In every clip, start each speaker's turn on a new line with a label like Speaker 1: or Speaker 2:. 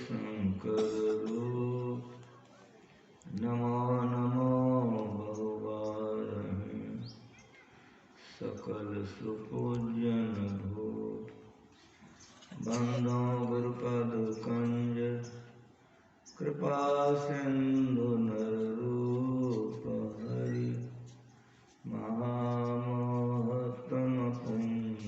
Speaker 1: शंकर रूप नमो नमो भगवान सकल सुपूजन भूप बंदो गुरुपद कंज कृपा सिंधु नर रूप हरि महामोहतम पुंज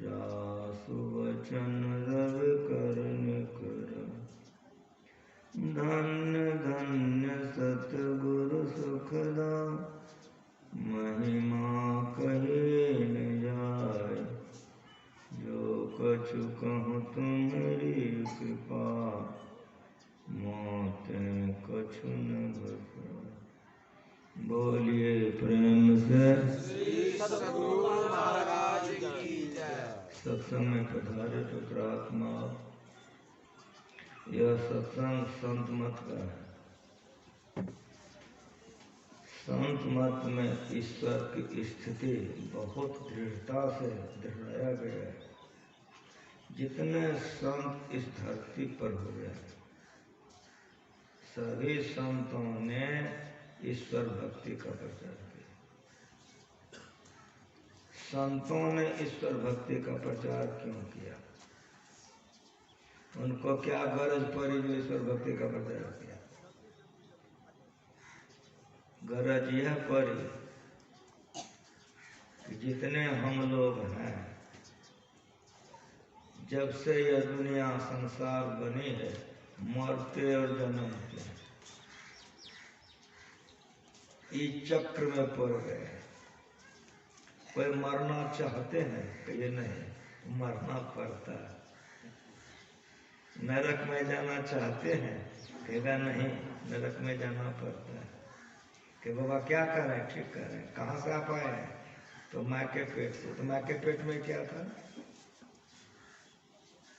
Speaker 1: जासु वचन रवि करन कर धन्य धन्य सतगुरु सुखदा महिमा कहे न जाय जो कछु कहूँ तुम्हारी कृपा मोते कछु न बसाय। बोलिए प्रेम से
Speaker 2: सतगुरु महाराज की जय।
Speaker 1: सत्संग में पधारे पुत्रात्मा, यह सत्संग संत मत का है। संत मत में ईश्वर की स्थिति बहुत दृढ़ता से दृढ़ाया गया है। जितने संत इस धरती पर हुए सभी संतों ने ईश्वर भक्ति का प्रचार किया। संतों ने ईश्वर भक्ति का प्रचार क्यों किया? उनको क्या गरज पड़ी जो ईश्वर भक्ति का प्रचार किया? गरज यह पड़ी कि जितने हम लोग हैं, जब से यह दुनिया संसार बनी है, मरते और जन्मते हैं, इस चक्र में पड़ गए। कोई मरना चाहते हैं कि ये नहीं, मरना पड़ता है। नरक में जाना चाहते हैं, कहेगा नहीं, नरक में जाना पड़ता है। कि बाबा क्या कर रहे हैं? ठीक कर रहे हैं। कहाँ से आप आए हैं? तो माँ के पेट से। तो माँ के पेट में क्या था?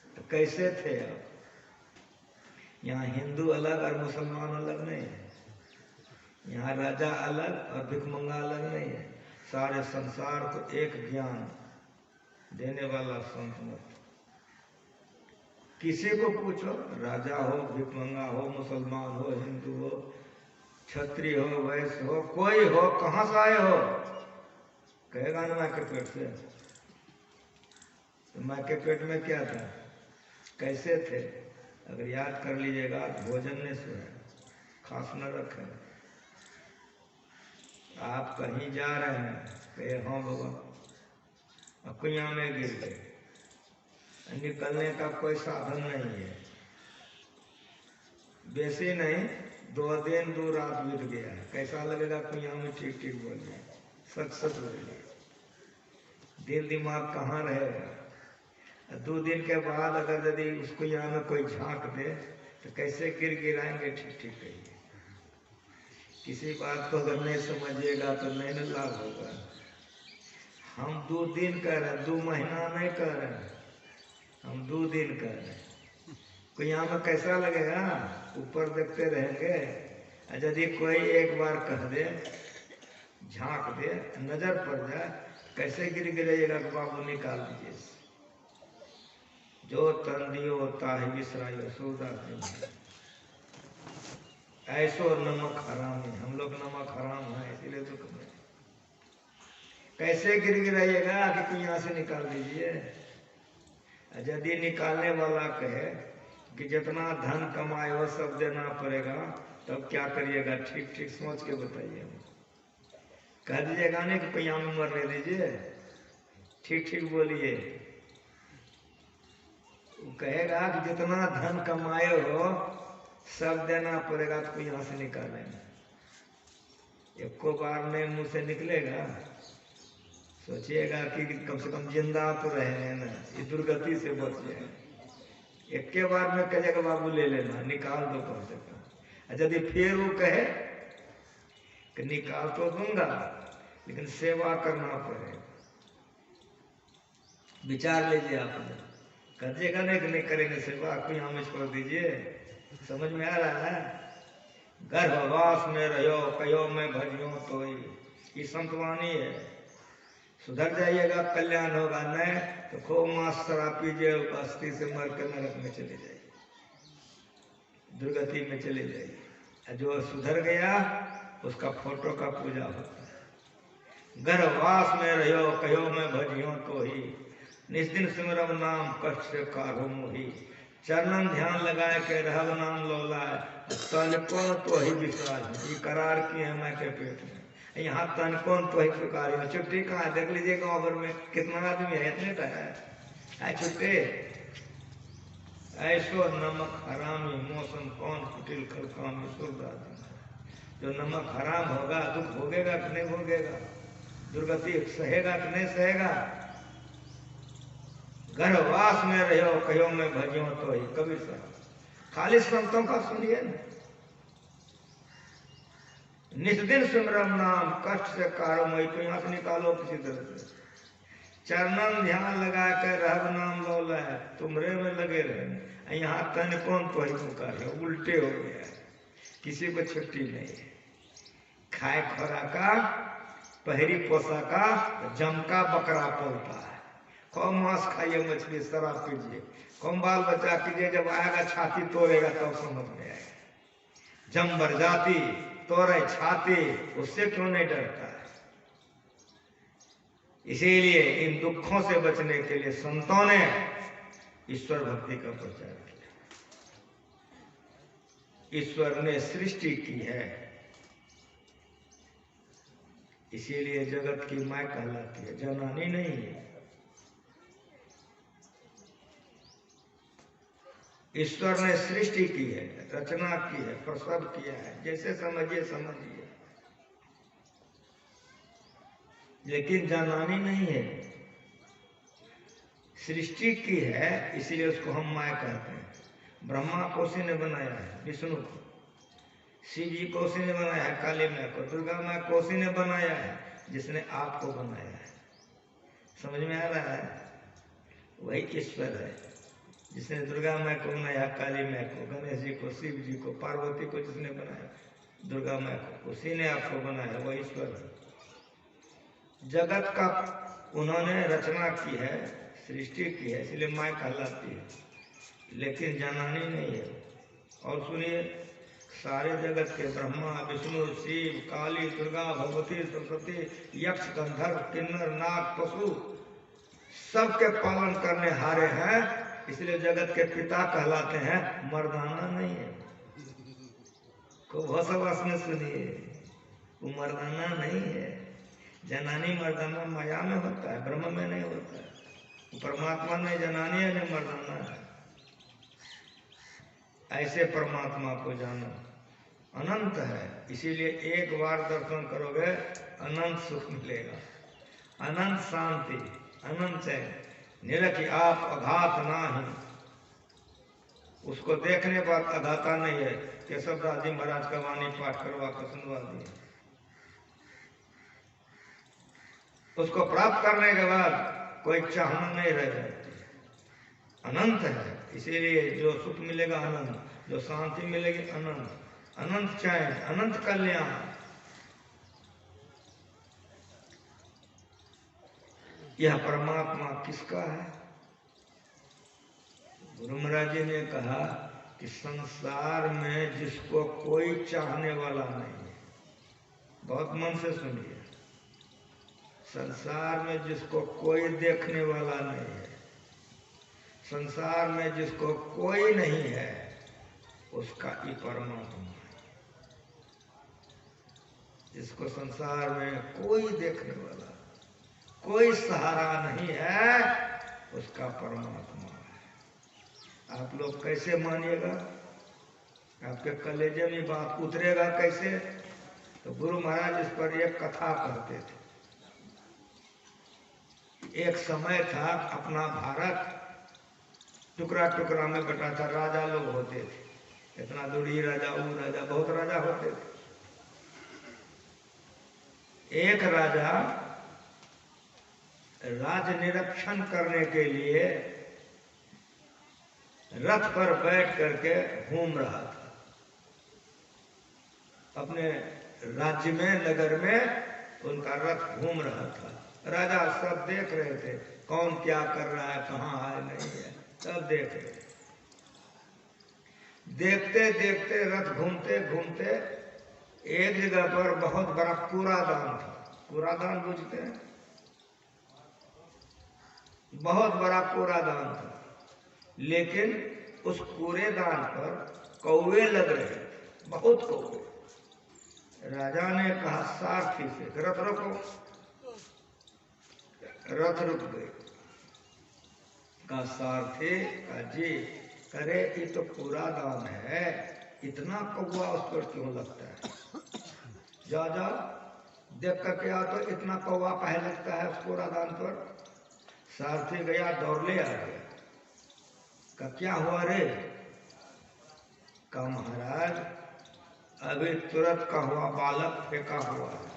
Speaker 1: तो कैसे थे आप? यहाँ हिंदू अलग और मुसलमान अलग नहीं है। यहाँ राजा अलग और भिखमंगा अलग नहीं है। सारे संसार को एक ज्ञान देने वाला संत मत। किसी को पूछो, राजा हो, भिखमंगा हो, मुसलमान हो, हिंदू हो, क्षत्रिय हो, वैश्य हो, कोई हो, कहाँ से आए हो? कहेगा ना माँ के पेट से। तो माँ के पेट में क्या था? कैसे थे? अगर याद कर लीजिएगा, भोजन नहीं सोया, खास न रखें। आप कहीं जा रहे हैं, कहे हाँ बाबा, अब कुइयां में गिर गए, निकलने का कोई साधन नहीं है। वैसे नहीं, 2 दिन 2 रात बीत गया है, कैसा लगेगा? कुइयां में ठीक ठीक बोलिए, सच सच बोलिए। दिल दिमाग कहाँ रहेगा? 2 दिन के बाद अगर यदि उस कुइयां में कोई झांक दे तो कैसे गिर गिराएंगे? ठीक ठीक कहिए। किसी बात को अगर नहीं समझिएगा तो नहीं न लाभ होगा। हम 2 दिन कर रहे हैं, 2 महीना नहीं कर रहे हैं, हम 2 दिन कर रहे हैं। कुइयां में कैसा लगेगा? ऊपर देखते रहेंगे। यदि कोई एक बार कह दे, झांक दे, नजर पड़ जाए, कैसे गिर गिराइएगा? बाबू निकाल दीजिए। जो तन दियो ताहि बिसराइयो, सूरदास जी। ऐसो नमक हराम है, हम लोग नमक हराम है इसलिए दुख में। कैसे गिर गिराइएगा कि कुइयां से निकाल दीजिए। यदि निकालने वाला कहे कि जितना धन कमाए हो सब देना पड़ेगा, तब क्या करिएगा? ठीक ठीक सोच के बताइए। कह दीजिएगा नहीं कि कुइयां में मरने दीजिए, ठीक ठीक बोलिए। वो कहेगा कि जितना धन कमाए हो सब देना पड़ेगा, तो यहाँ से निकालेंगे। एको बार नहीं मुंह से निकलेगा। सोचिएगा कि कम से कम जिंदा तो रहे हैं ना, इस दुर्गति से बच जाए। एक के बार में कहेगा बाबू ले लेना, निकाल दो कम से कम। यदि फिर वो कहे कि निकाल तो दूंगा लेकिन सेवा करना पड़ेगा, विचार लीजिए आपने। कहिएगा नहीं कि नहीं करेंगे सेवा, कोई हमें छोड़ दीजिए। समझ में आ रहा है? गर्भवास में रहो कहो मैं भजियो तो ये संतवानी है। सुधर जाइएगा, कल्याण होगा, नहीं तो खूब मांस शराब पीजिए, अस्थि से मर के नरक में चले जाइए, दुर्गति में चले जाइए। जो सुधर गया उसका फोटो का पूजा होता है। गर्भवास में रहो कहो मैं भजियो तो ही, निस्दिन सिमरब नाम कष्ट से काढ़ो मोही। चरणन ध्यान लगाए के रहब नाम लोलाए, तन कौन तो ही विश्वास। ये करार किए हैं माँ के पेट में, यहाँ तन कौन तो ही पुकारी। छुट्टी कहाँ, देख लीजिए गाँव भर में कितना आदमी है, इतने का है छुट्टे। ऐसो नमक हरामी मौसम कौन कुटिल कर काम जो नमक हराम होगा, दुख भोगेगा कि नहीं भोगेगा, दुर्गति सहेगा कि नहीं सहेगा। गर्भवास में रहो कहो मैं भजियो तो ही, कबीर साहब। खाली संतों का सुनिए ना, निस्दिन सिमरन नाम कष्ट से कारो मोही। तो यहाँ से निकालो किसी तरह से। चरणन ध्यान लगा कर रहब नाम लौला है, तुमरे में लगे रहे। यहाँ तन कौन तो ही पुकार, उल्टे हो गया, किसी को छुट्टी नहीं है। खाए खोराका पहरी पोशाका जमका बकरा पोलता है। कौन मांस खाइए, मछली शराब पीजिए, कौन बाल बच्चा कीजिए, जब आएगा छाती तोड़ेगा तब समझ में आएगा। जमबर जाति तोड़े छाती, उससे क्यों नहीं डरता है। इसीलिए इन दुखों से बचने के लिए संतों ने ईश्वर भक्ति का प्रचार किया। ईश्वर ने सृष्टि की है, इसीलिए जगत की माँ कहलाती है, जनानी नहीं है। ईश्वर ने सृष्टि की है, रचना की है, प्रसव किया है, जैसे समझिए समझिए, लेकिन जनानी नहीं है। सृष्टि की है, इसीलिए उसको हम माया कहते हैं। ब्रह्मा को उसी ने बनाया है, विष्णु को। शिव जी को उसी ने बनाया है, काली माँ को। दुर्गा माँ को उसी ने बनाया है, जिसने आपको बनाया है। समझ में आ रहा है? वही ईश्वर है जिसने दुर्गा माँ को बनाया, काली माँ को, गणेश जी को, शिव जी को, पार्वती को जिसने बनाया, दुर्गा माँ को, उसी ने आपको बनाया। वही ईश्वर है। जगत का उन्होंने रचना की है, सृष्टि की है, इसलिए माँ कहलाती है, लेकिन जनानी नहीं है। और सुनिए, सारे जगत के ब्रह्मा विष्णु शिव काली दुर्गा भगवती सरस्वती यक्ष गंधर्व किन्नर नाग पशु सबके पालन करने हारे हैं, इसलिए जगत के पिता कहलाते हैं। मर्दाना नहीं है। को भसवास में सुनिए, वो मर्दाना नहीं है। जनानी मर्दाना माया में होता है, ब्रह्म में नहीं होता है। परमात्मा में जनानी है, जो मर्दाना है। ऐसे परमात्मा को जानो, अनंत है। इसीलिए एक बार दर्शन करोगे अनंत सुख मिलेगा, अनंत शांति, अनंत चैन। निरखि आप अघात ना ही, उसको देखने पर अघाता नहीं है। केशव दास जी महाराज का वाणी पाठ करवा कर सुनवा दिए। उसको प्राप्त करने के बाद कोई चाहना नहीं रह जाती, अनंत है। इसीलिए जो सुख मिलेगा अनंत, जो शांति मिलेगी अनंत, अनंत चैन, अनंत कल्याण। यह परमात्मा किसका है? गुरु महाराज जी ने कहा कि संसार में जिसको कोई चाहने वाला नहीं है, बहुत मन से सुनिए, संसार में जिसको कोई देखने वाला नहीं है, संसार में जिसको कोई नहीं है, उसका ही परमात्मा है। जिसको संसार में कोई देखने वाला, कोई सहारा नहीं है, उसका परमात्मा है। आप लोग कैसे मानिएगा? आपके कलेजे में बात उतरेगा कैसे? तो गुरु महाराज इस पर एक कथा कहते थे। एक समय था, अपना भारत टुकड़ा टुकड़ा में बटा था, राजा लोग होते थे। इतना दूरी राजा, वो राजा, बहुत राजा होते थे। एक राजा राज निरीक्षण करने के लिए रथ पर बैठ करके घूम रहा था। अपने राज्य में, नगर में उनका रथ घूम रहा था। राजा सब देख रहे थे, कौन क्या कर रहा है, कहाँ है, नहीं है, सब देख रहे थे। देखते देखते रथ घूमते घूमते एक जगह पर बहुत बड़ा कूड़ादान था। कूड़ादान बुझते हैं? बहुत बड़ा कूड़ादान था, लेकिन उस कूड़ेदान पर कौवे लग रहे थे, बहुत कौवे। राजा ने कहा सारथी से, रथ रोको। रथ रुक गए। कहा सारथी, कहा जी, करे ये तो कूड़ादान है, इतना कौवा उस पर क्यों लगता है? जा जा देख करके आ, तो इतना कौवा काहे लगता है उस कूड़ादान पर? सारथी गया, दौड़ ले आ गया। का क्या हुआ रे? का महाराज, अभी तुरंत का हुआ बालक फेंका हुआ है।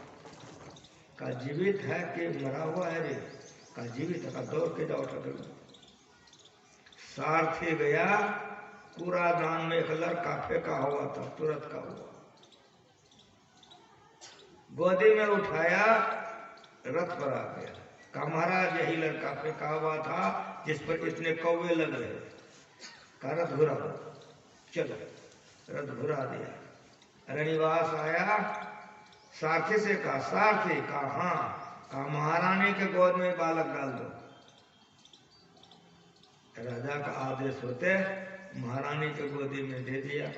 Speaker 1: का जीवित है कि मरा हुआ है रे? का जीवित है। का दौड़ के जाओ ठकर। सारथी गया, कूड़ादान में एक लड़का फेंका हुआ था, तुरंत का हुआ, गोदी में उठाया, रथ पर आ गया। का महाराज, यही लड़का फेंका हुआ था जिस पर इतने कौवे लग रहे। का रथ घुरा दो, चलो। रथ घुरा दिया। रनिवास आया, सारथी से कहा, सारथी, कहा हाँ। कहा महारानी के गोद में बालक डाल दो। राजा का आदेश होते महारानी के गोदी में दे दिया।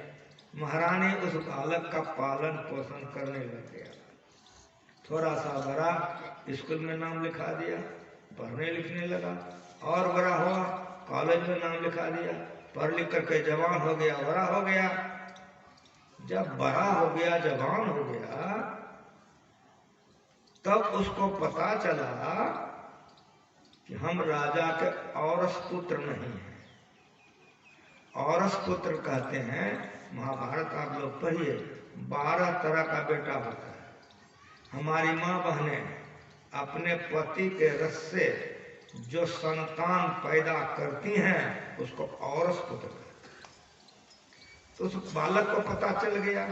Speaker 1: महारानी उस बालक का पालन पोषण करने लग गया। थोड़ा सा बड़ा, स्कूल में नाम लिखा दिया, पढ़ने लिखने लगा। और बड़ा हुआ, कॉलेज में नाम लिखा दिया, पढ़ लिख करके जवान हो गया, बड़ा हो गया। जब बड़ा हो गया, जवान हो गया, तब उसको पता चला कि हम राजा के औरस पुत्र नहीं हैं। औरस पुत्र कहते हैं, महाभारत आप लोग पढ़िए, 12 तरह का बेटा होता है। हमारी माँ बहनें अपने पति के रस से जो संतान पैदा करती हैं, उसको औरस पुत्र कहते हैं। तो उस बालक को पता चल गया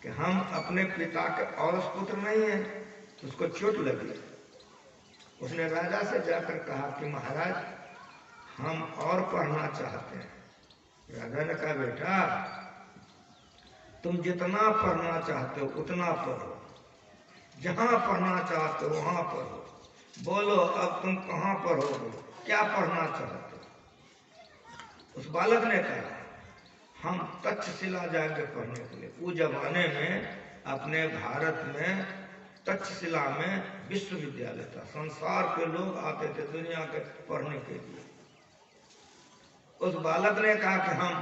Speaker 1: कि हम अपने पिता के औरस पुत्र नहीं हैं, तो उसको चोट लगी। उसने राजा से जाकर कहा कि महाराज, हम और पढ़ना चाहते हैं। राजा ने कहा, बेटा तुम जितना पढ़ना चाहते हो उतना पढ़ो, जहां पढ़ना चाहते हो वहां पढ़ो। बोलो अब तुम कहां पढ़ोगे, क्या पढ़ना चाहते हो? उस बालक ने कहा, हम तक्षशिला जाएंगे पढ़ने के लिए। उस जमाने में अपने भारत में तक्षशिला में विश्वविद्यालय था, संसार के लोग आते थे दुनिया के पढ़ने के लिए। उस बालक ने कहा कि हम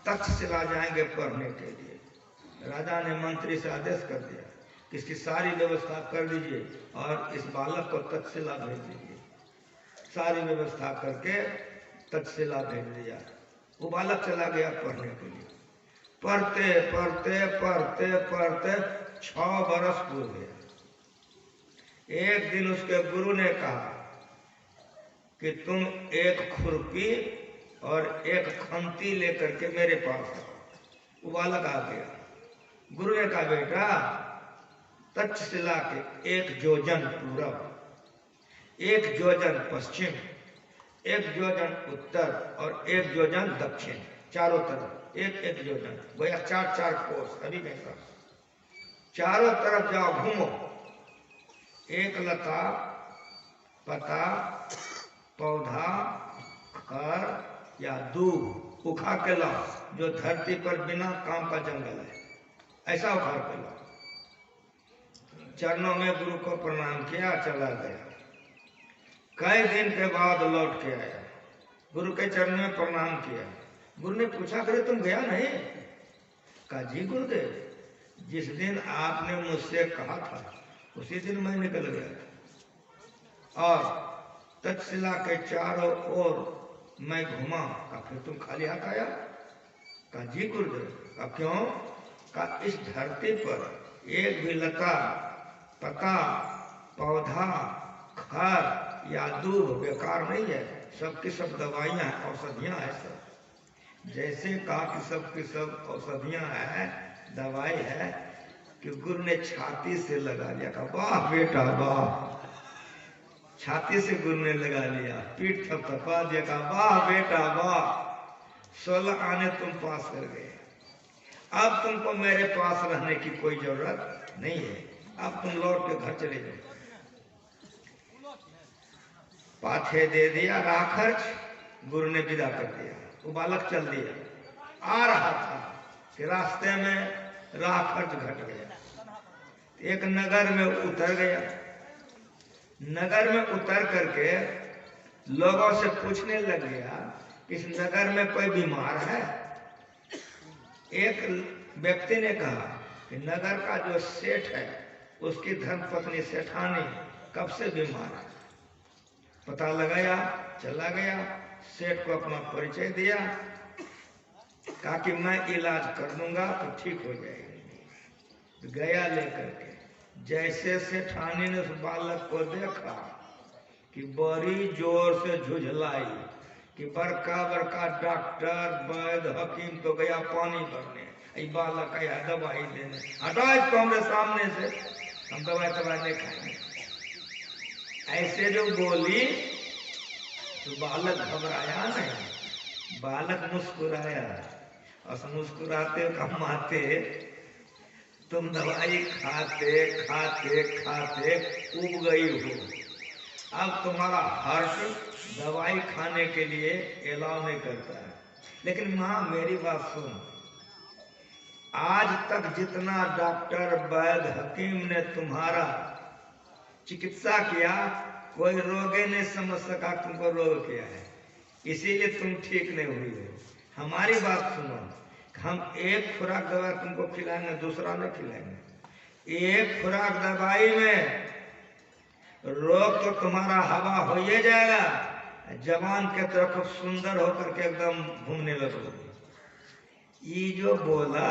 Speaker 1: तक्षशिला जाएंगे पढ़ने के लिए। राजा ने मंत्री से आदेश कर दिया कि इसकी सारी व्यवस्था कर दीजिए और इस बालक को तक्षशिला भेज दीजिए। सारी व्यवस्था करके तक्षशिला भेज दिया। वो बालक चला गया पढ़ने के लिए। पढ़ते पढ़ते पढ़ते पढ़ते 6 बरस पूरे गया। एक दिन उसके गुरु ने कहा कि तुम एक खुरपी और एक खंती लेकर के मेरे पास आओ। वो बालक आ गया। गुरु ने कहा, बेटा तक्षशिला के 1 योजन पूरब, 1 योजन पश्चिम, 1 योजन उत्तर और 1 योजन दक्षिण, चारों तरफ 1-1 योजन, गोया 4-4 कोस। अभी कैसा, चारों तरफ जाओ, घूमो। एक लता, पता, पौधा, खर या दूब उखा के लाओ, जो धरती पर बिना काम का जंगल है, ऐसा उखाड़ के लाओ। चरणों में गुरु को प्रणाम किया, चला गया। कई दिन के बाद लौट के आया, गुरु के चरणों में प्रणाम किया। गुरु ने पूछा, करे तुम गया नहीं? कहा, जी गुरुदेव, जिस दिन आपने मुझसे कहा था उसी दिन मैं निकल गया और तक्षशिला के चारों ओर मैं घूमा। कहा, फिर तुम खाली हाथ आया? कहा, जी गुरुदेव। कहा, क्यों? कहा, इस धरती पर एक भी लता, पता, पौधा, खर या दूब बेकार नहीं है, सबकी सब दवाइयां हैं, औषधियां हैं सब। जैसे कहा कि सबकी सब औषधियां हैं, दवाई है, कि गुरु ने छाती से लगा दिया। कहा, वाह बेटा वाह, छाती से गुरु ने लगा लिया, पीठ थपथपा दिया, कहा वाह बेटा वाह, 16 आने तुम पास कर गए, अब तुमको मेरे पास रहने की कोई जरूरत नहीं है, अब तुम लौट के घर चले जाओ। पाथे दे दिया, राह खर्च, गुरु ने विदा कर दिया। वो बालक चल दिया, आ रहा था कि रास्ते में राह खर्च घट गया, एक नगर में उतर गया। नगर में उतर करके लोगों से पूछने लग गया, इस नगर में कोई बीमार है? एक व्यक्ति ने कहा कि नगर का जो सेठ है उसकी धर्मपत्नी सेठानी कब से बीमार है। पता लगाया, चला गया, सेठ को अपना परिचय दिया, कहा कि मैं इलाज कर दूंगा तो ठीक हो जाएगी। गया लेकर के, जैसे सेठानी ने उस बालक को देखा कि बड़ी जोर से झुझलाई कि बड़का बड़का डॉक्टर वैद्य हकीम तो गया पानी भरने, बालक आया दवाई देने, हटाओ इसको हमरे सामने से, हम दवाई नहीं खाएंगे। ऐसे जो बोली तो बालक घबराया नहीं, बालक मुस्कुराया, और मुस्कुराते कमाते तुम दवाई खाते खाते खाते उब गई हो, अब तुम्हारा हार्ट दवाई खाने के लिए एलाउ नहीं करता है। लेकिन माँ मेरी बात सुन, आज तक जितना डॉक्टर वैद्य हकीम ने तुम्हारा चिकित्सा किया, कोई रोग नहीं समझ सका तुमको रोग क्या है, इसीलिए तुम ठीक नहीं हुई हो। हमारी बात सुनो, हम एक खुराक दवा तुमको खिलाएंगे, दूसरा नहीं खिलाएंगे। एक खुराक दवाई में रोग तो तुम्हारा हवा हो ही जाएगा, जवान के तरफ खूब सुंदर होकर के एकदम घूमने लगोगे। ये जो बोला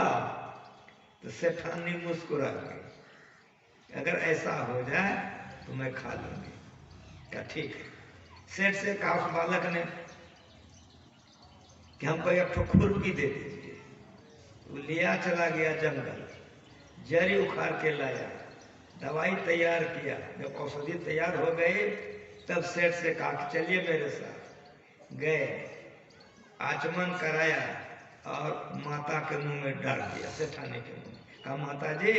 Speaker 1: तो सेठानी मुस्कुरा गई, अगर ऐसा हो जाए तो मैं खा लूंगी। क्या ठीक है। सेठ से कहा उस बालक ने कि हमको एक ठो खुरपी दे दीजिए। वो लिया चला गया जंगल, जड़ी उखाड़ के लाया, दवाई तैयार किया। जब औषधि तैयार हो गई तब सेठ से कहा कि चलिए मेरे साथ। गए, आचमन कराया और माता के मुंह में डाल दिया, सेठानी के मुंह में। कहा माता जी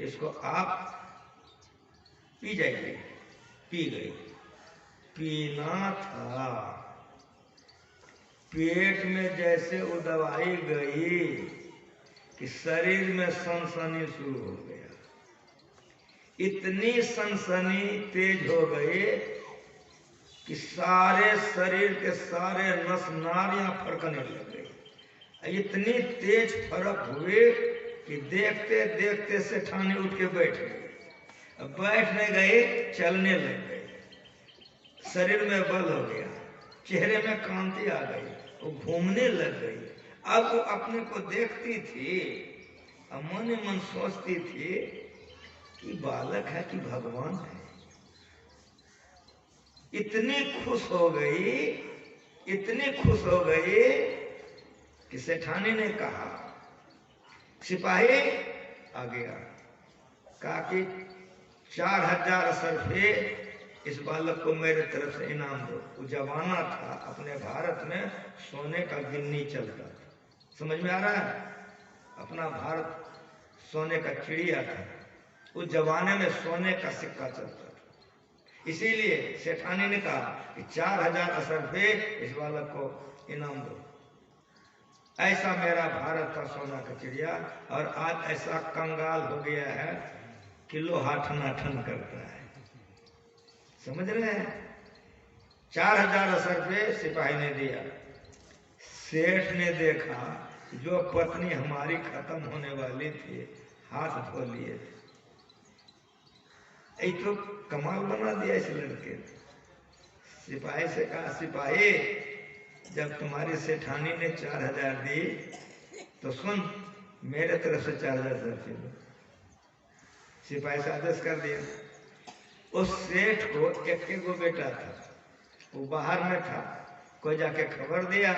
Speaker 1: इसको आप पी जाइए। पी गई। पीना था, पेट में जैसे वो दवाई गई कि शरीर में सनसनी शुरू हो गया। इतनी सनसनी तेज हो गई कि सारे शरीर के सारे नस नाड़ियां फड़कने लग गई। इतनी तेज फड़क हुए कि देखते देखते सेठानी उठ के बैठ गई। बैठने गए, चलने लग गए, शरीर में बल हो गया, चेहरे में कांति आ गई, वो घूमने लग गई। अब वो अपने को देखती थी, अब मन ही मन सोचती थी कि बालक है कि भगवान है। इतनी खुश हो गई, इतनी खुश हो गई कि सेठानी ने कहा, सिपाही आ गया, कहा कि 4000 सरफे इस बालक को मेरे तरफ से इनाम दो। वो जमाना था अपने भारत में सोने का गिन्नी चलता था, समझ में आ रहा है? अपना भारत सोने का चिड़िया था, उस जमाने में सोने का सिक्का चलता था। इसीलिए सेठानी ने कहा कि 4000 असरफे इस बालक को इनाम दो। ऐसा मेरा भारत था सोना का चिड़िया, और आज ऐसा कंगाल हो गया है किलो हाठनाठन करता है, समझ रहे हैं? 4000 असरफे सिपाही ने दिया। सेठ ने देखा जो पत्नी हमारी खत्म होने वाली थी, हाथ धो लिए थे। ये तो कमाल बना दिया इस लड़के ने। सिपाही से कहा, सिपाही जब तुम्हारी सेठानी ने 4000 दी तो सुन, मेरे तरफ से 4000 सरफे दो। सिपाही से आदेश कर दिया। उस सेठ को एक गो बेटा था, वो बाहर में था, कोई जाके खबर दिया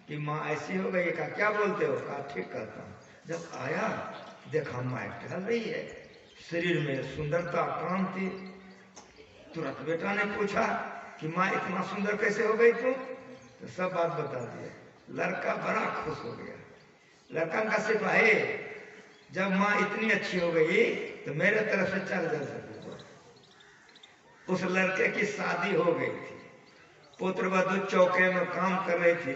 Speaker 1: कि माँ ऐसी हो गई। कहा क्या बोलते हो? कहा ठीक करता हूँ। जब आया देखा माँ टहल रही है, शरीर में सुंदरता कांति, तुरंत बेटा ने पूछा कि माँ इतना सुंदर कैसे हो गई तुम? तो सब बात बता दिया। लड़का बड़ा खुश हो गया। लड़का का सिपाही, जब माँ इतनी अच्छी हो गई तो मेरे तरफ से 4,000 रुपये। उस लड़के की शादी हो गई थी, पुत्र वधू चौके में काम कर रही थी।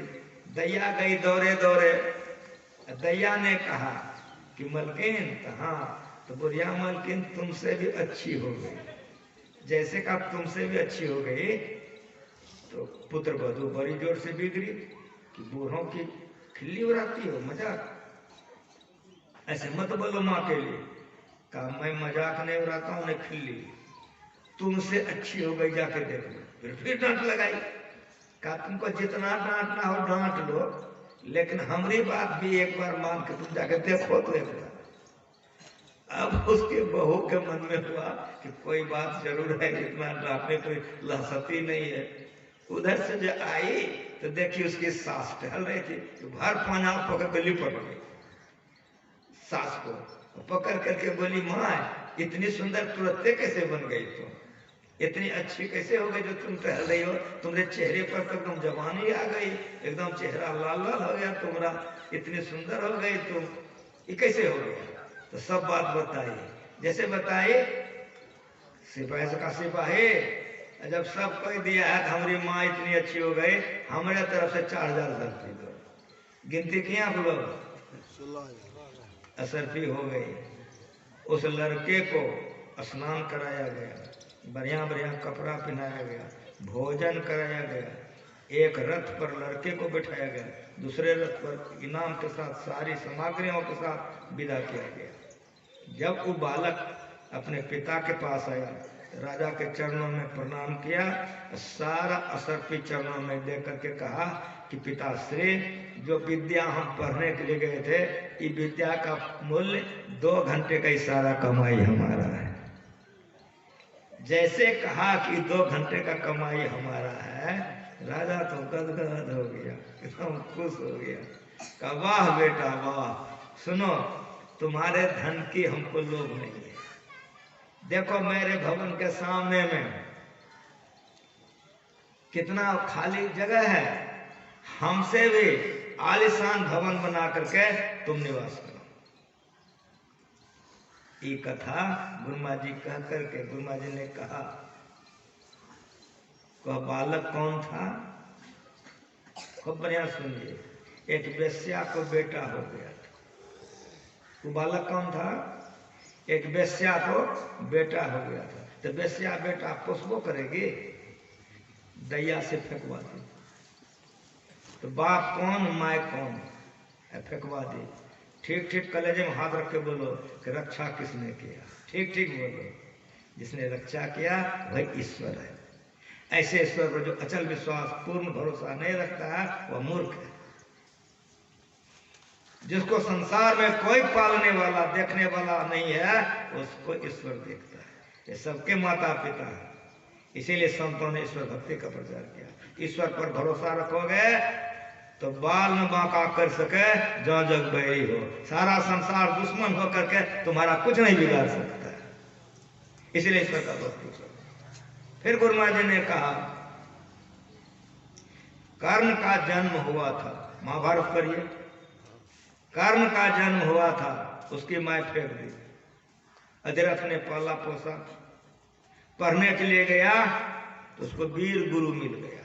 Speaker 1: दैया गई दौरे दौरे। दैया ने कहा कि मलकिन, कहाँ? तो बुढ़िया मलकिन तुमसे भी अच्छी हो गई। जैसे का तुमसे भी अच्छी हो गई तो पुत्र वधू बड़ी जोर से बिगड़ी कि बूढ़ों की खिल्ली उड़ाती हो, मजाक ऐसे मत बोलो माँ के लिए। कहा मैं मजाक नहीं उड़ाता हूँ, नहीं खिल्ली, तुमसे अच्छी हो गई, जाके देख लो। फिर डांट लगाई। कहा तुमको जितना डांटना हो डांट लो, लेकिन हमारी बात भी एक बार मान के तुम जाके देखो तो एक बार। अब उसके बहू के मन में हुआ कि कोई बात जरूर है, इतना डांटने कोई लहसती नहीं है। उधर से जो आई तो देखी उसकी सास टहल रही थी, तो भर पाना पकड़ के लिपट गई सास को, पकड़ करके बोली माँ इतनी सुंदर तुरंते कैसे बन गई तुम? इतनी अच्छी कैसे हो गई जो तुम टहल रही हो? तुम्हारे चेहरे पर तो एकदम जवानी आ गई, एकदम चेहरा लाल लाल हो गया तुम्हारा, इतनी सुंदर हो गई तुम, ये कैसे हो गया? तो सब बात बताई। जैसे बताई सिपाही का सिपाही, जब सब कोई दिया है कि हमारी माँ इतनी अच्छी हो गई, हमारे तरफ से 4,000 रुपये दो। गिनती किया आप लोग? 16,000 असरफी हो गई। उस लड़के को स्नान कराया गया, बढ़िया बढ़िया कपड़ा पहनाया गया, भोजन कराया गया, एक रथ पर लड़के को बिठाया गया, दूसरे रथ पर इनाम के साथ सारी सामग्रियों के साथ विदा किया गया। जब वो बालक अपने पिता के पास आया, राजा के चरणों में प्रणाम किया, सारा असरफी चरणों में दे करके कहा कि पिताश्री, जो विद्या हम पढ़ने के लिए गए थे, ये विद्या का मूल्य 2 घंटे का ही सारा कमाई हमारा है। जैसे कहा कि 2 घंटे का कमाई हमारा है, राजा तो गदगद हो गया, एकदम खुश हो गया। कहा वाह बेटा वाह, सुनो तुम्हारे धन की हमको लोभ नहीं है। देखो मेरे भवन के सामने में कितना खाली जगह है, हमसे भी आलीशान भवन बना करके तुम निवास करो। ये कथा गुरुमा जी कह करके गुरुमा जी ने कहा, वह बालक कौन था? खूब बढ़िया सुनिए। एक वेश्या को बेटा हो गया था। वो बालक कौन था? एक वेश्या को बेटा हो गया था। तो वेश्या बेटा पोसबो करेगी, दैया से फेंकवा दी। तो बाप कौन माय कौन, फेंकवा दी। ठीक ठीक कलेजे में हाथ रख के बोलो कि रक्षा किसने किया? ठीक ठीक बोलो। जिसने रक्षा किया वही ईश्वर है। ऐसे ईश्वर पर जो अचल विश्वास पूर्ण भरोसा नहीं रखता है वह मूर्ख है। जिसको संसार में कोई पालने वाला देखने वाला नहीं है, उसको ईश्वर देखता है। ये सबके माता पिता है। इसीलिए संतों ने ईश्वर भक्ति का प्रचार किया। ईश्वर पर भरोसा रखोगे तो बाल न बांका कर सके जो जग बैरी हो। सारा संसार दुश्मन होकर के तुम्हारा कुछ नहीं बिगाड़ सकता है। इसीलिए ईश्वर का भक्ति करो। फिर गुरु महाराज जी ने कहा, कर्ण का जन्म हुआ था, महाभारत पढ़िए। कर्ण का जन्म हुआ था, उसकी माँ फेंक दी। अधिरथ ने पाला पोसा, पढ़ने के लिए गया तो उसको वीर गुरु मिल गया।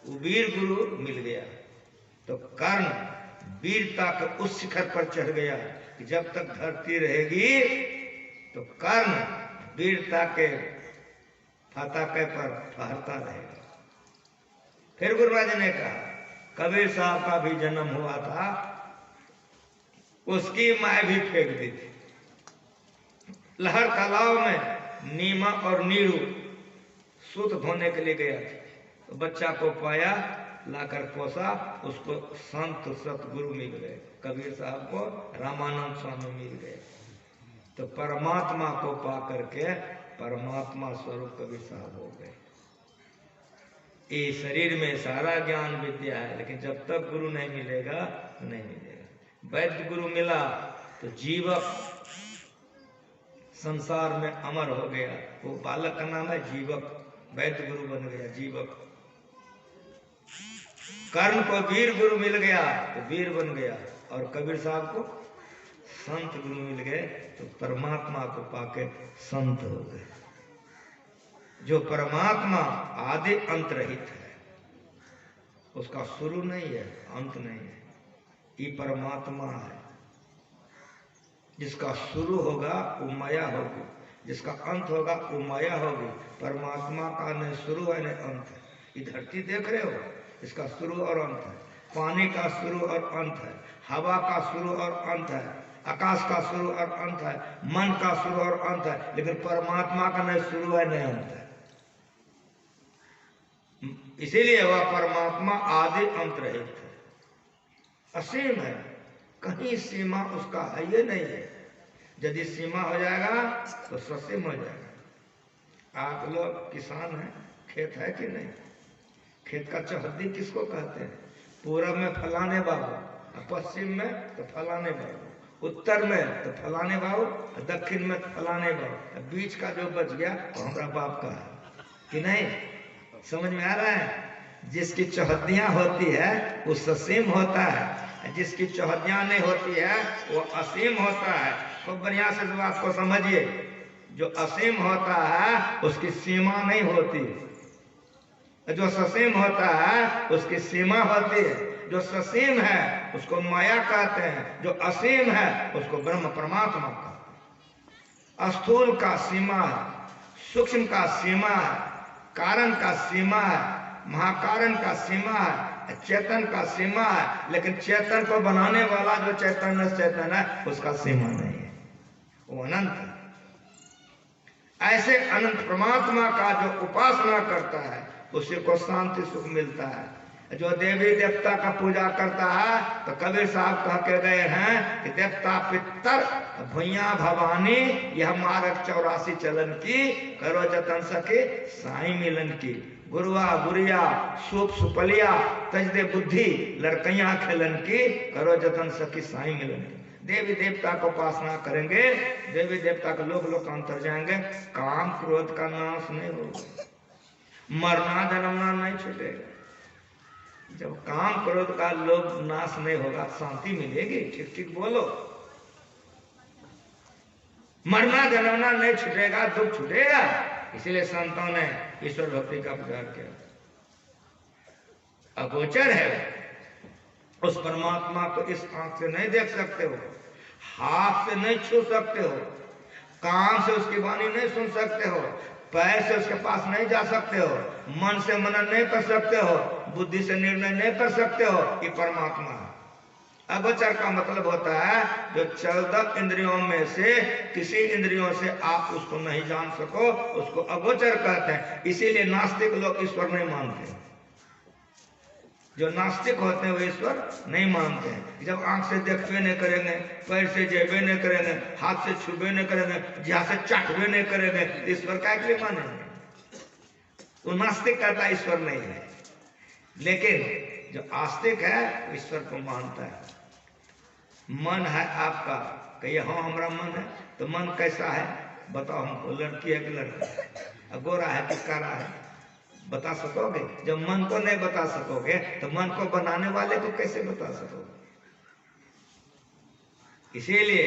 Speaker 1: वो वीर गुरु मिल गया तो कर्ण वीरता के उस शिखर पर चढ़ गया कि जब तक धरती रहेगी तो कर्ण वीरता के पताके पर फहरता रहेगा। फिर गुरु महाराज ने कहा, कबीर साहब का भी जन्म हुआ था, उसकी माँ भी फेंक दी थी। लहर तालाब में नीमा और नीरू सूत धोने के लिए गया था, तो बच्चा को पाया, लाकर पोसा, उसको संत सतगुरु मिल गए। कबीर साहब को रामानंद स्वामी मिल गए। तो परमात्मा को पा करके परमात्मा स्वरूप कबीर साहब हो गए। ये शरीर में सारा ज्ञान विद्या है, लेकिन जब तक गुरु नहीं मिलेगा नहीं मिलेगा। वैद्य गुरु मिला तो जीवक संसार में अमर हो गया। वो बालक का नाम है जीवक, वैद्य गुरु बन गया जीवक। कर्ण को वीर गुरु मिल गया तो वीर बन गया, और कबीर साहब को संत गुरु मिल गए तो परमात्मा को पाके संत हो गए। जो परमात्मा आदि अंत रहित है, उसका शुरू नहीं है अंत नहीं है, ये परमात्मा है। जिसका शुरू होगा वो माया होगी, जिसका अंत होगा वो माया होगी। परमात्मा का न शुरू है न अंत है। ये धरती देख रहे हो, इसका शुरू और अंत है। पानी का शुरू और अंत है, हवा का शुरू और अंत है, आकाश का शुरू और अंत है, मन का शुरू और अंत है, लेकिन परमात्मा का न शुरू है न अंत है। इसीलिए वह परमात्मा आदि अंत रहित है, असीम है, कहीं सीमा उसका है ये नहीं है। यदि सीमा हो जाएगा तो ससीम हो जाएगा। आप लोग किसान हैं, खेत है कि नहीं? खेत का चौहद्दी किसको कहते हैं? पूरब में फलाने बाबू, पश्चिम में तो फलाने बाबू, उत्तर में तो फलाने बाबू, दक्षिण में तो फलाने बाबू, बीच का जो बच गया वो हमारा बाप का है कि नहीं? समझ में आ रहा है? जिसकी चौहद्दियां होती है वो ससीम होता है, जिसकी चौहद्दियां नहीं होती है वो असीम होता है। खूब बढ़िया से इस बात को समझिए, जो असीम होता है उसकी सीमा नहीं होती, जो ससीम होता है उसकी सीमा होती है। जो ससीम है उसको माया कहते हैं, जो असीम है उसको ब्रह्म परमात्मा कहते हैं। स्थूल का सीमा है, सूक्ष्म का सीमा है, कारण का सीमा है, महाकारण का सीमा है, चेतन का सीमा है, लेकिन चेतन को बनाने वाला जो चेतन है उसका सीमा नहीं है, वो अनंत है। ऐसे अनंत परमात्मा का जो उपासना करता है उसी को शांति सुख मिलता है। जो देवी देवता का पूजा करता है तो कबीर साहब कह के गए हैं कि देवता पितर भुइया भवानी यह मार्ग 84 चलन की, करो जतन सके साईं मिलन की। गुरुआ गुरिया सूप सुपलिया तज दे बुद्धि लड़कैया खेलन की, करो जतन सकी साईं मिलन की। देवी देवता को उपासना करेंगे, देवी देवता के लोग लोकांतर जाएंगे, काम क्रोध का नाश नहीं होगा, मरना जन्मना नहीं छूटेगा। जब काम क्रोध का लोग नाश नहीं होगा शांति मिलेगी। ठीक ठीक बोलो। मरना जन्मना नहीं छूटेगा, दुख छूटेगा। इसीलिए संतों ने ईश्वर भक्ति का प्रचार किया। अगोचर है, उस परमात्मा को इस आंख से नहीं देख सकते हो, हाथ से नहीं छू सकते हो, कान से उसकी वाणी नहीं सुन सकते हो, पैर से उसके पास नहीं जा सकते हो, मन से मनन नहीं कर सकते हो, बुद्धि से निर्णय नहीं कर सकते हो। ये परमात्मा है। अगोचर का मतलब होता है जो 14 इंद्रियों में से किसी इंद्रियों से आप उसको नहीं जान सको, उसको अगोचर कहते हैं। इसीलिए नास्तिक लोग ईश्वर नहीं मानते। जो नास्तिक होते हैं वो ईश्वर नहीं मानते हैं। जब आंख से देखबे नहीं करेंगे, पैर से जेबे नहीं करेंगे, हाथ से छुबे नहीं करेंगे, जहाँ से चाटबे नहीं करेंगे, ईश्वर का लिए मानेंगे? वो नास्तिक कहता है ईश्वर नहीं है। लेकिन जो आस्तिक है ईश्वर को मानता है। मन है आपका, कहिए हाँ हमारा मन है, तो मन कैसा है बताओ हमको, लड़की है कि लड़का, गोरा है कि काला है, बता सकोगे? जब मन को नहीं बता सकोगे तो मन को बनाने वाले को कैसे बता सकोगे? इसीलिए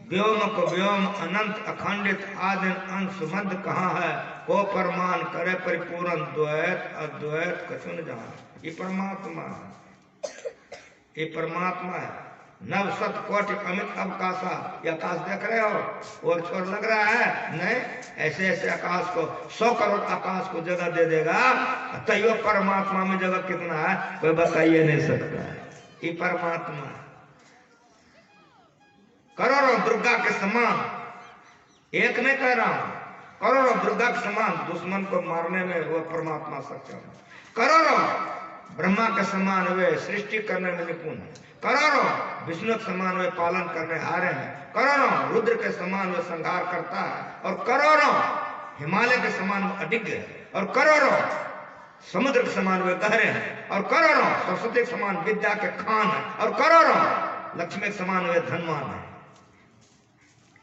Speaker 1: व्योम को व्योम अनंत अखंडित आदि अंश सुमंत कहाँ है, को प्रमाण करे परिपूर्ण द्वैत अद्वैत कछु न जान। ये परमात्मा है, ये परमात्मा है। नव सत कोटि अमित अवकाशा, ये आकाश देख रहे हो और छोर लग रहा है नहीं? ऐसे ऐसे आकाश को 100 करोड़ आकाश को जगह दे देगा, तैयो परमात्मा में जगह कितना है कोई बताइए नहीं सकता है। ये परमात्मा है। करोड़ों दुर्गा के समान, एक नहीं कह रहा हूं, करोड़ों दुर्गा के समान दुश्मन को मारने में वो परमात्मा सक्षम है। करोड़ों ब्रह्मा के समान वे सृष्टि करने में निपुण है। करोड़ों विष्णु के समान वे पालन करने हारे हैं। करोड़ों रुद्र के समान वे संहार करता है, और करोड़ों हिमालय के समान वे अडिग है, और करोड़ों समुद्र के समान वे गहरे हैं, और करोड़ों सरस्वती के समान विद्या के खान है, और करोड़ों लक्ष्मी के समान वे धनवान है।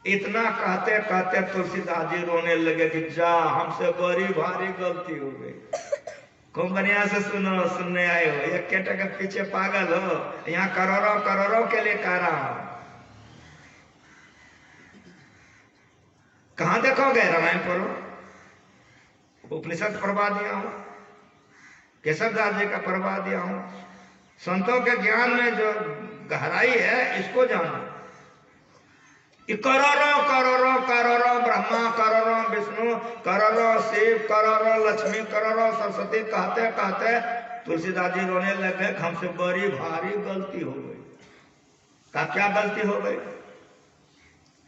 Speaker 1: इतना कहते कहते तुलसीदास जी रोने लगे कि जा हमसे बड़ी भारी गलती हो गई। खूब बढ़िया से सुनो, सुनने आए हो, एक केटा के पीछे पागल हो, यहाँ करोड़ों करोड़ों के लिए कह रहा हूं। कहां देखोगे? रामायण पढ़ो, उपनिषद पढ़वा दिया हूं, केशवदास जी का पढ़वा दिया हूं। संतों के ज्ञान में जो गहराई है इसको जानो। करोड़ों करोड़ों करोड़ों ब्रह्मा, करोड़ों विष्णु, करोड़ों शिव, करोड़ों लक्ष्मी, करोड़ों सरस्वती कहते कहते तुलसीदास जी रोने लगे, हमसे बड़ी भारी गलती हो गई। का क्या गलती हो गई?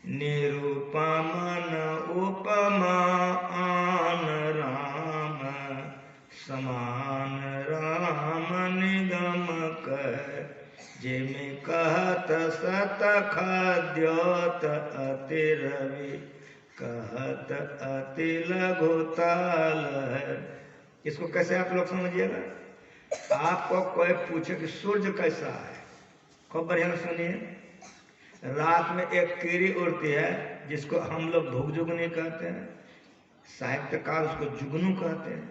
Speaker 1: निरुपम न उपमा आन राम, समान राम निगम कर, जिमि कहत सत खाद्योत अति रवि, कहत अति लघुताल है। इसको कैसे आप लोग समझिएगा? आपको कोई पूछे कि सूर्य कैसा है, खूब बढ़िया सुनिए। रात में एक कीड़ी उड़ती है जिसको हम लोग भुगजुगनी कहते हैं, साहित्यकार उसको जुगनू कहते हैं।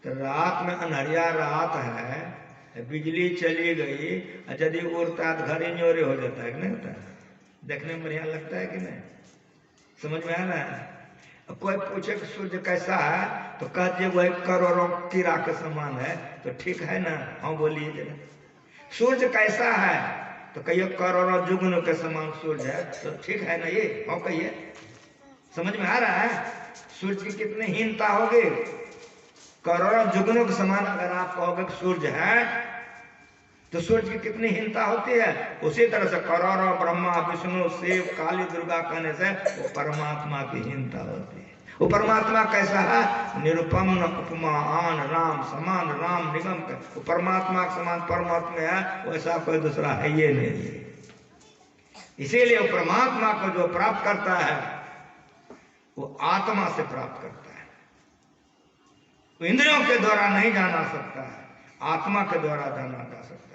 Speaker 1: तो रात में अनहरिया रात है, बिजली चली गई, यदि उड़ता है तो घर ही न्योरे हो जाता है कि नहीं होता है? देखने में बढ़िया लगता है कि नहीं? समझ में आ रहा है? कोई पूछे कि सूर्य कैसा है तो कह दिए वही करोड़ों कीड़ा के समान है, तो ठीक है ना? हाँ बोलिए जरा। सूर्य कैसा है तो कहिए करोड़ों जुगनू के समान सूर्य है, तो ठीक है ना? ये हाँ कहिए। समझ में आ रहा है? सूर्य की कितनी हीनता होगी। करोड़ों जुगनू के समान अगर आप कहोगे कि सूर्य है तो सूर्य की कितनी हीनता होती है। उसी तरह से करोड़ों ब्रह्मा, विष्णु, शिव, काली, दुर्गा कहने से वो परमात्मा की हीनता होती है। वो परमात्मा कैसा है? निरुपम न उपमा आन राम, समान राम निगम का। वो परमात्मा के समान परमात्मा है, वैसा कोई दूसरा है ये नहीं। इसीलिए वो परमात्मा को जो प्राप्त करता है वो आत्मा से प्राप्त करता है। वो इंद्रियों के द्वारा नहीं जाना सकता है, आत्मा के द्वारा जाना जा सकता है।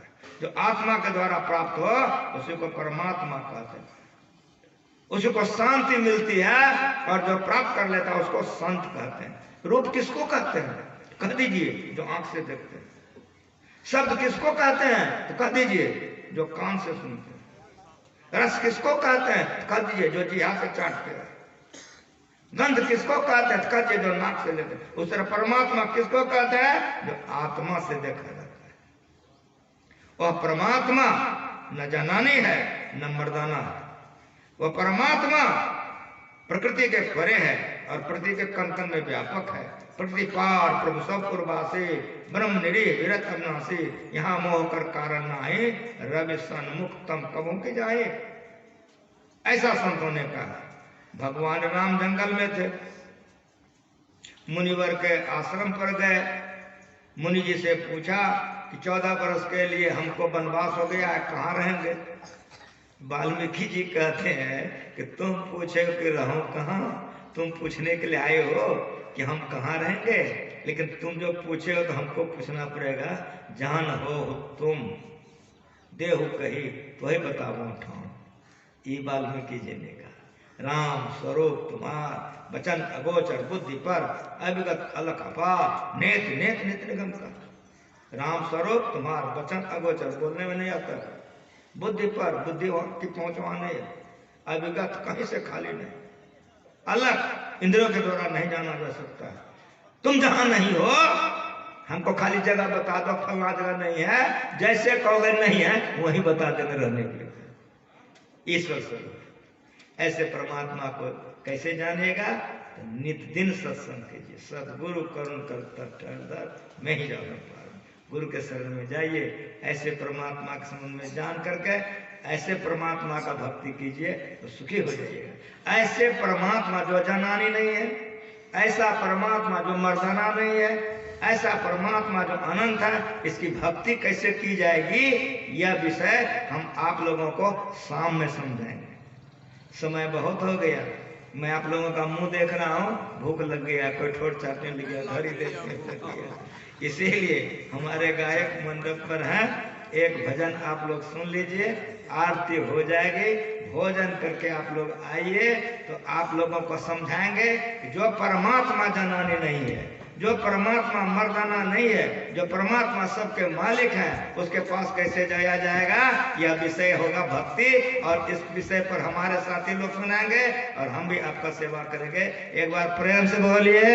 Speaker 1: जो आत्मा के द्वारा प्राप्त हो उसी को परमात्मा कहते हैं, उसी को शांति मिलती है। और जो प्राप्त कर लेता है उसको संत कहते हैं। रूप किसको कहते हैं? कह दीजिए, जो आंख से देखते हैं। शब्द किसको कहते हैं? तो कह दीजिए, जो कान से सुनते हैं। रस किसको कहते हैं? तो कह दीजिए, जो जिह्वा से चाटते हैं। गंध किसको कहते हैं? तो कह दीजिए, जो नाक से लेते हैं। उस तरह परमात्मा किसको कहते हैं? जो आत्मा से देखा जाता है। वह परमात्मा न जनानी है न मर्दाना है। वह परमात्मा प्रकृति के परे है और प्रकृति के कन में व्यापक है। प्रकृति पार प्रभु सब पूर्वासी, ब्रह्म निरीह विरत अविनाशी, यहाँ मोह कर कारण नाही, रवि सन्मुख तम कबों के जाए। ऐसा संतों ने कहा। भगवान राम जंगल में थे, मुनिवर के आश्रम पर गए। मुनि जी से पूछा कि 14 वर्ष के लिए हमको वनवास हो गया है, कहाँ रहेंगे? वाल्मीकि जी कहते हैं कि तुम पूछे कि रहो कहाँ, तुम पूछने के लिए आए हो कि हम कहाँ रहेंगे, लेकिन तुम जो पूछे हो तो हमको पूछना पड़ेगा। जान हो तुम देहु कही तो ही बताओ ठाम। ये वाल्मीकि जी ने कहा। राम स्वरूप तुम्हार वचन अगोचर, बुद्धि पर अविगत अलख अपार, नेत नेत नित निगम का। राम स्वरूप तुम्हार वचन अगोचर, बोलने में नहीं आता, बुद्धि पर बुद्धि की पहुंचवाने, अविगत कहीं से खाली नहीं, अलग इंद्रियों के द्वारा नहीं जाना जा सकता है। तुम जहां नहीं हो हमको खाली जगह बता दो, फलना जगह नहीं है, जैसे कहोगे नहीं है वहीं बता देंगे रहने के लिए। ईश्वर स्वरूप ऐसे परमात्मा को कैसे जानिएगा? तो नित दिन सत्संग कीजिए। सदगुरु करुण कर मैं ही जाऊँ पार। गुरु के शरण में जाइए, ऐसे परमात्मा के संबंध में जान करके ऐसे परमात्मा का भक्ति कीजिए तो सुखी हो जाइएगा। ऐसे परमात्मा जो जनानी नहीं है, ऐसा परमात्मा जो मर्दाना नहीं है, ऐसा परमात्मा जो अनंत है, इसकी भक्ति कैसे की जाएगी यह विषय हम आप लोगों को शाम में समझाएंगे। समय बहुत हो गया, मैं आप लोगों का मुंह देख रहा हूँ, भूख लग गया, कोई ठोर चाटने लग गया, घड़ी देखने लग गया। इसीलिए हमारे गायक मंडप पर हैं, एक भजन आप लोग सुन लीजिए, आरती हो जाएगी। भोजन करके आप लोग आइए तो आप लोगों को समझाएंगे कि जो परमात्मा जनानी नहीं है, जो परमात्मा मर्दाना नहीं है, जो परमात्मा सबके मालिक हैं, उसके पास कैसे जाया जाएगा। यह विषय होगा भक्ति, और इस विषय पर हमारे साथी लोग सुनाएंगे और हम भी आपका सेवा करेंगे। एक बार प्रेम से बोलिए।